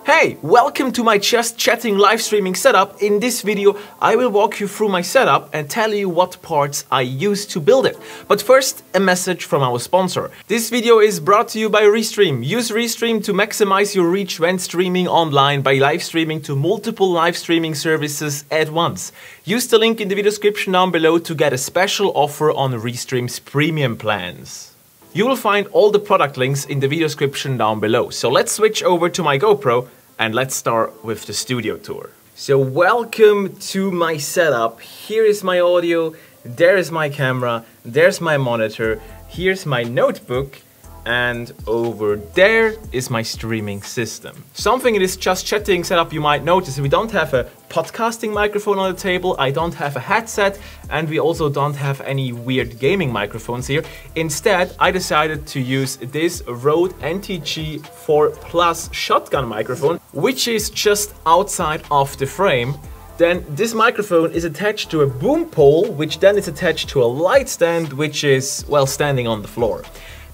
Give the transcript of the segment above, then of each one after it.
Hey, welcome to my Just Chatting live streaming setup. In this video, I will walk you through my setup and tell you what parts I use to build it. But first, a message from our sponsor. This video is brought to you by Restream. Use Restream to maximize your reach when streaming online by live streaming to multiple live streaming services at once. Use the link in the video description down below to get a special offer on Restream's premium plans. You will find all the product links in the video description down below. So let's switch over to my GoPro and let's start with the studio tour. So welcome to my setup. Here is my audio, there is my camera, there's my monitor, here's my notebook, and over there is my streaming system. Something in this Just Chatting setup you might notice, we don't have a podcasting microphone on the table, I don't have a headset, and we also don't have any weird gaming microphones here. Instead, I decided to use this Rode NTG 4 Plus shotgun microphone, which is just outside of the frame. Then this microphone is attached to a boom pole, which then is attached to a light stand, which is, well, standing on the floor.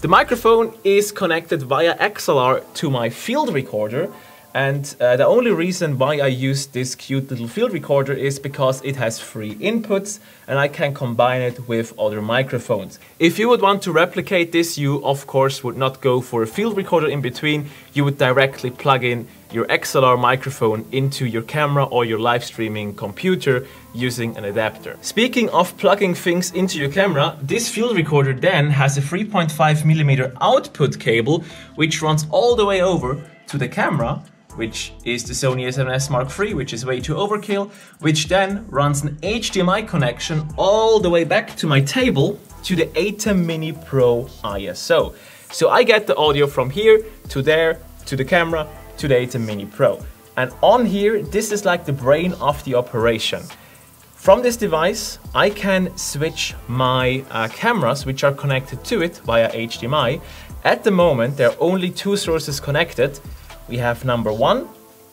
The microphone is connected via XLR to my field recorder, and the only reason why I use this cute little field recorder is because it has 3 inputs and I can combine it with other microphones. If you would want to replicate this, you of course would not go for a field recorder in between, you would directly plug in your XLR microphone into your camera or your live streaming computer using an adapter. Speaking of plugging things into your camera, this field recorder then has a 3.5mm output cable which runs all the way over to the camera, which is the Sony a7S Mark III, which is way too overkill, which then runs an HDMI connection all the way back to my table to the ATEM Mini Pro ISO. So I get the audio from here to there, to the camera, to the ATEM Mini Pro. And on here, this is like the brain of the operation. From this device, I can switch my cameras, which are connected to it via HDMI. At the moment, there are only 2 sources connected. We have number 1,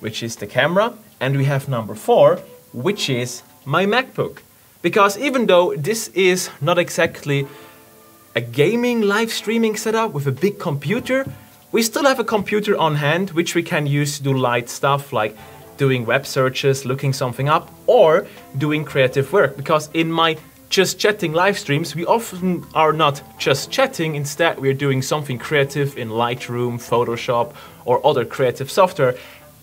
which is the camera, and we have number 4, which is my MacBook. Because even though this is not exactly a gaming live streaming setup with a big computer, we still have a computer on hand, which we can use to do light stuff like doing web searches, looking something up, or doing creative work. Because in my Just Chatting live streams, we often are not just chatting, instead we're doing something creative in Lightroom, Photoshop, or other creative software,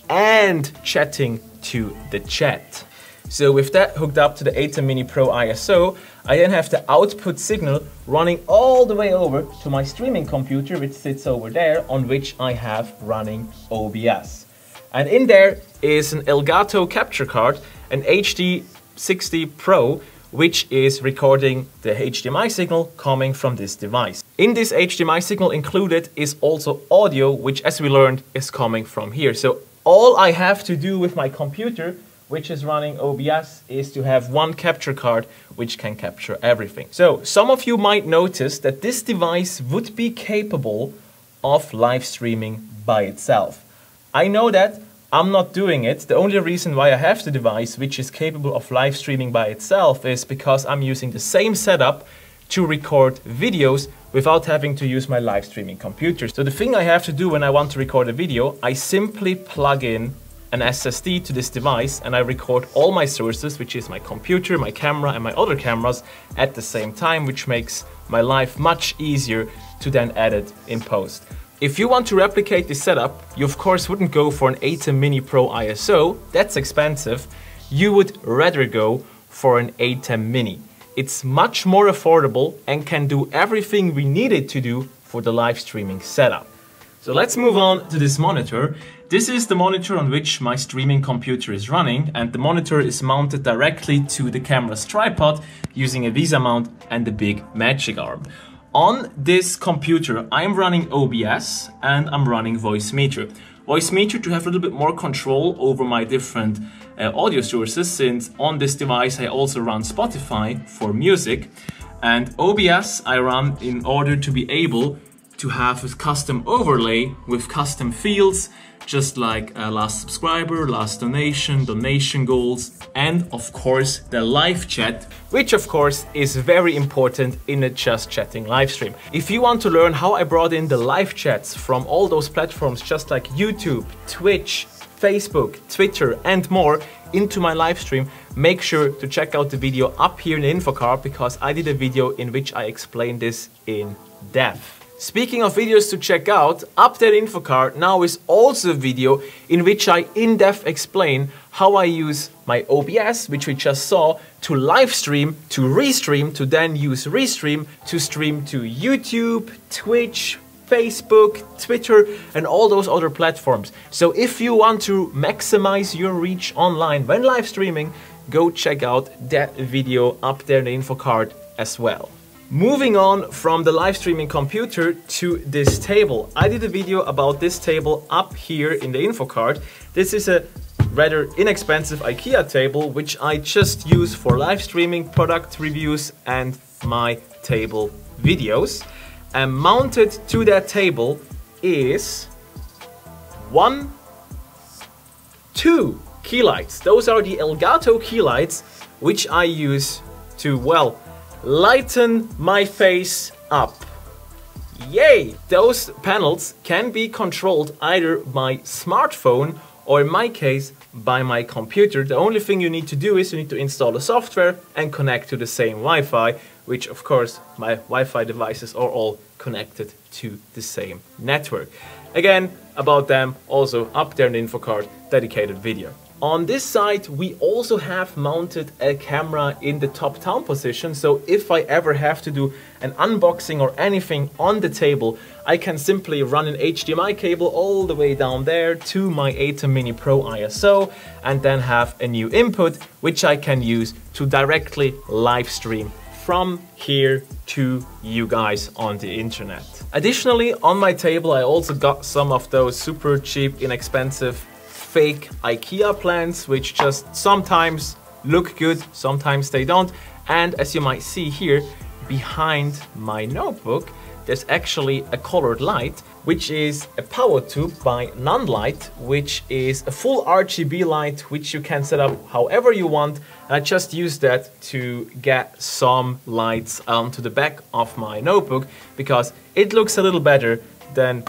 and chatting to the chat. So with that hooked up to the ATEM Mini Pro ISO, I then have the output signal running all the way over to my streaming computer, which sits over there, on which I have running OBS. And in there is an Elgato capture card, an HD60 Pro, which is recording the HDMI signal coming from this device. In this HDMI signal included is also audio, which, as we learned, is coming from here. So all I have to do with my computer, which is running OBS, is to have one capture card which can capture everything. So some of you might notice that this device would be capable of live streaming by itself. I know that I'm not doing it. The only reason why I have the device which is capable of live streaming by itself is because I'm using the same setup to record videos without having to use my live streaming computer. So the thing I have to do when I want to record a video, I simply plug in an SSD to this device and I record all my sources, which is my computer, my camera, and my other cameras at the same time, which makes my life much easier to then edit in post. If you want to replicate this setup, you of course wouldn't go for an ATEM Mini Pro ISO, that's expensive. You would rather go for an ATEM Mini. It's much more affordable and can do everything we need it to do for the live streaming setup. So let's move on to this monitor. This is the monitor on which my streaming computer is running, and the monitor is mounted directly to the camera's tripod using a VESA mount and the big magic arm. On this computer, I'm running OBS and I'm running Voicemeeter. Voicemeeter to have a little bit more control over my different audio sources, since on this device I also run Spotify for music, and OBS I run in order to be able to have a custom overlay with custom fields, just like last subscriber, last donation, donation goals, and of course the live chat, which of course is very important in a Just Chatting live stream. If you want to learn how I brought in the live chats from all those platforms, just like YouTube, Twitch, Facebook, Twitter and more into my live stream, make sure to check out the video up here in the info card because I did a video in which I explained this in depth. Speaking of videos to check out, up there in the info card now is also a video in which I in depth explain how I use my OBS, which we just saw, to live stream, to restream, to then use Restream to stream to YouTube, Twitch, Facebook, Twitter and all those other platforms. So if you want to maximize your reach online when live streaming, go check out that video up there in the info card as well. Moving on from the live streaming computer to this table. I did a video about this table up here in the info card. This is a rather inexpensive IKEA table which I just use for live streaming, product reviews and my table videos. And mounted to that table is two keylights. Those are the Elgato Keylights which I use to, well, lighten my face up. Yay! Those panels can be controlled either by smartphone or in my case by my computer. The only thing you need to do is you need to install the software and connect to the same Wi-Fi, which of course my Wi-Fi devices are all connected to the same network. Again, about them also up there in the info card, dedicated video. On this side we also have mounted a camera in the top down position, so if I ever have to do an unboxing or anything on the table, I can simply run an HDMI cable all the way down there to my ATEM Mini Pro ISO and then have a new input which I can use to directly live stream from here to you guys on the internet. Additionally, on my table I also got some of those super cheap, inexpensive fake IKEA plants which just sometimes look good, sometimes they don't. And as you might see here behind my notebook, there's actually a colored light which is a power tube by Nonlight, which is a full RGB light which you can set up however you want. And I just use that to get some lights onto the back of my notebook because it looks a little better than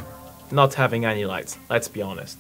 not having any lights, let's be honest.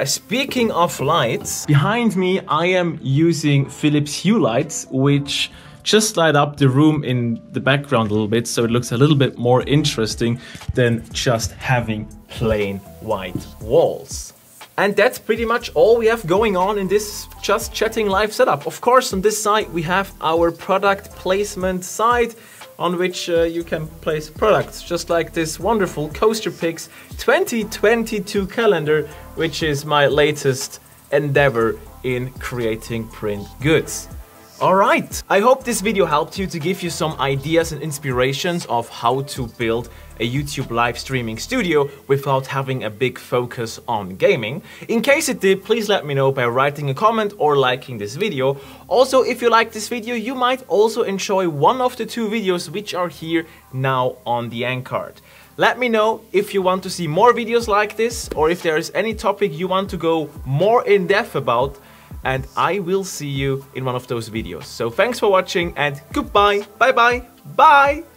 Speaking of lights, behind me I am using Philips Hue lights which just light up the room in the background a little bit so it looks a little bit more interesting than just having plain white walls. And that's pretty much all we have going on in this Just Chatting Live setup. Of course, on this side we have our product placement side on which you can place products, just like this wonderful Coaster Picks 2022 calendar, which is my latest endeavor in creating print goods. Alright, I hope this video helped you to give you some ideas and inspirations of how to build a YouTube live streaming studio without having a big focus on gaming. In case it did, please let me know by writing a comment or liking this video. Also, if you like this video, you might also enjoy one of the two videos which are here now on the end card. Let me know if you want to see more videos like this or if there is any topic you want to go more in depth about, and I will see you in one of those videos. So thanks for watching and goodbye, bye bye, bye!